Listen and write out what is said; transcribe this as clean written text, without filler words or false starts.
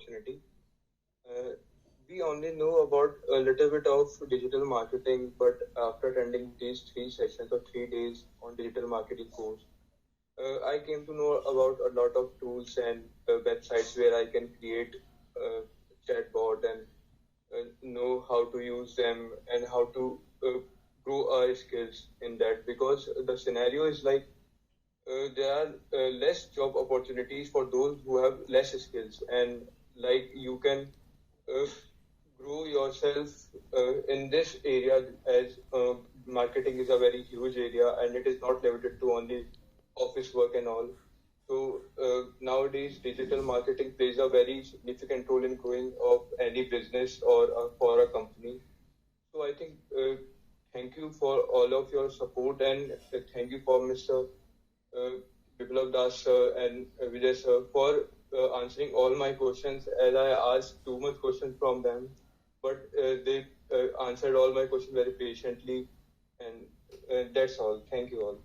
opportunity. Uh, we only know about a little bit of digital marketing, but after attending these 3 sessions or 3 days on digital marketing course, I came to know about a lot of tools and websites where I can create a chatbot and know how to use them and how to grow our skills in that, because the scenario is like there are less job opportunities for those who have less skills, and like you can uh, grow yourself in this area, as marketing is a very huge area and it is not limited to only office work and all. So nowadays digital marketing plays a very significant role in growing of any business or for a company. So I think thank you for all of your support, and thank you for Mr. Uh, Biplav Das sir and Vijay sir for answering all my questions, as I asked too much questions from them, but they answered all my questions very patiently, and that's all. Thank you all.